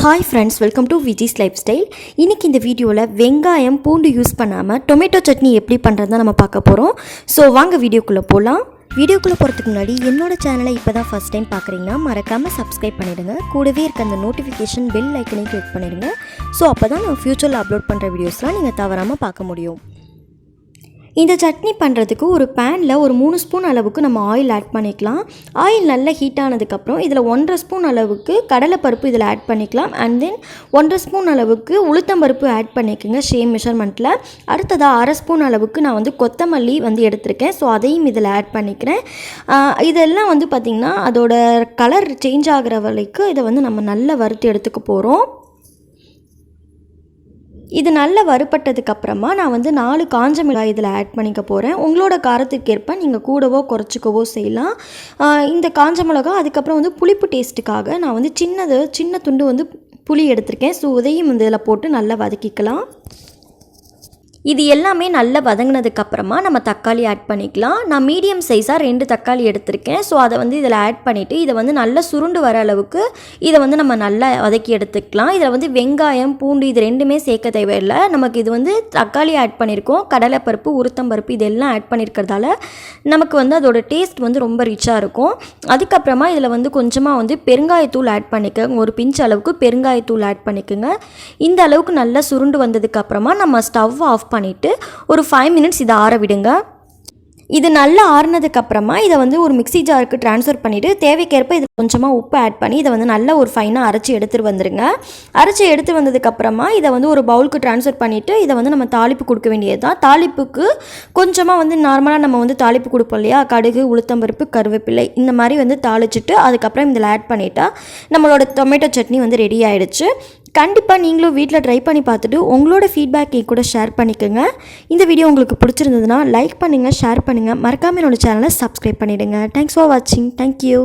Hi friends, welcome to Viji's lifestyle. இன்னைக்கு இந்த வீடியோல வெங்காயம் பூண்டு யூஸ் பண்ணாம டொமேட்டோ சட்னி எப்படி பண்றதுன்னு நம்ம பார்க்க போறோம். சோ வாங்க வீடியோக்குள்ள போலாம். வீடியோக்குள்ள போறதுக்கு முன்னாடி என்னோட சேனலை இப்போதான் ஃபர்ஸ்ட் டைம் பார்க்குறீங்கன்னா மறக்காம சப்ஸ்கிரைப் பண்ணிடுங்க. கூடவே இருக்க அந்த நோட்டிஃபிகேஷன் பெல் ஐக்கனை கிளிக் பண்ணிடுங்க. ஸோ அப்போ தான் நான் ஃப்யூச்சரில் அப்லோட் பண்ணுற வீடியோஸ்லாம் நீங்கள் தவறாமல் பார்க்க முடியும். இந்த சட்னி பண்ணுறதுக்கு ஒரு பேனில் ஒரு 3 ஸ்பூன் அளவுக்கு நம்ம ஆயில் ஆட் பண்ணிக்கலாம். ஆயில் நல்லா ஹீட் ஆனதுக்கப்புறம் இதில் 1.5 ஸ்பூன் அளவுக்கு கடலைப்பருப்பு இதில் ஆட் பண்ணிக்கலாம். அண்ட் தென் 1.5 ஸ்பூன் அளவுக்கு உளுத்தம்பருப்பு ஆட் பண்ணிக்கோங்க சேம் மெஷர்மெண்ட்டில். அடுத்ததாக 1/2 ஸ்பூன் அளவுக்கு நான் கொத்தமல்லி எடுத்திருக்கேன். ஸோ அதையும் இதில் ஆட் பண்ணிக்கிறேன். இதெல்லாம் பார்த்திங்கன்னா அதோட கலர் சேஞ்ச் ஆகிற வரைக்கும் இதை நம்ம நல்லா வறுத்து எடுத்துக்க போகிறோம். இது நல்லா வறுபட்டதுக்கப்புறமா நான் 4 காஞ்ச மிளகாய் இதில் ஆட் பண்ணிக்க போகிறேன். உங்களோட காரத்துக்கு ஏற்ப நீங்கள் கூடவோ குறைச்சிக்கவோ செய்யலாம். இந்த காஞ்ச மிளகாய் அதுக்கப்புறம் புளிப்பு டேஸ்ட்டுக்காக நான் சின்ன துண்டு புளி எடுத்திருக்கேன். ஸோ இதையும் இதில் போட்டு நல்லா வதக்கிக்கலாம். இது எல்லாமே நல்லா வதங்கினதுக்கப்புறமா நம்ம தக்காளி ஆட் பண்ணிக்கலாம். நான் மீடியம் சைஸாக 2 தக்காளி எடுத்திருக்கேன். ஸோ அதை இதில் ஆட் பண்ணிவிட்டு இதை நல்லா சுருண்டு வர அளவுக்கு இதை நம்ம நல்லா வதக்கி எடுத்துக்கலாம். இதில் வெங்காயம் பூண்டு இது ரெண்டுமே சேர்க்க தேவையில்லை. நமக்கு இது தக்காளி ஆட் பண்ணியிருக்கோம், கடலைப்பருப்பு உளுத்தம்பருப்பு இதெல்லாம் ஆட் பண்ணியிருக்கிறதால நமக்கு அதோட டேஸ்ட் ரொம்ப ரிச்சாக இருக்கும். அதுக்கப்புறமா இதில் கொஞ்சமாக பெருங்காயத்தூள் ஆட் பண்ணிக்கோங்க. ஒரு பிஞ்ச் அளவுக்கு பெருங்காயத்தூள் ஆட் பண்ணிக்கோங்க. இந்த அளவுக்கு நல்லா சுருண்டு வந்ததுக்கப்புறமா நம்ம ஸ்டவ் ஆஃப் பண்ணிட்டு ஒரு 5 மினிட்ஸ் இதை ஆற விடுங்க. இது நல்லா ஆறுனதுக்கப்புறமா இதை ஒரு மிக்ஸி ஜாருக்கு ட்ரான்ஸ்ஃபர் பண்ணிவிட்டு தேவைக்கேற்ப இது கொஞ்சமாக உப்பு ஆட் பண்ணி இதை நல்லா ஒரு ஃபைனாக அரைச்சி எடுத்துகிட்டு வந்துடுங்க. அரைச்சி எடுத்து வந்ததுக்கப்புறமா இதை ஒரு பவுலுக்கு ட்ரான்ஸ்ஃபர் பண்ணிவிட்டு இதை நம்ம தாளிப்பு கொடுக்க வேண்டியது தான். தாளிப்புக்கு கொஞ்சமாக நார்மலாக நம்ம தாளிப்பு கொடுப்போம் இல்லையா, கடுகு உளுத்தம்பருப்பு கருவேப்பிலை இந்த மாதிரி தாளிச்சிட்டு அதுக்கப்புறம் இதில் ஆட் பண்ணிட்டா நம்மளோட டொமேட்டோ சட்னி ரெடி ஆகிடுச்சு. கண்டிப்பாக நீங்களும் வீட்டில் ட்ரை பண்ணி பார்த்துட்டு உங்களோட ஃபீட்பேக்கை கூட ஷேர் பண்ணிக்கோங்க. இந்த வீடியோ உங்களுக்கு பிடிச்சிருந்ததுன்னா லைக் பண்ணுங்கள், ஷேர் பண்ணுங்கள், மறக்காமல் என்னோட சேனலை சப்ஸ்கிரைப் பண்ணிவிடுங்க. தேங்க்ஸ் ஃபார் வாட்சிங். தேங்க்யூ.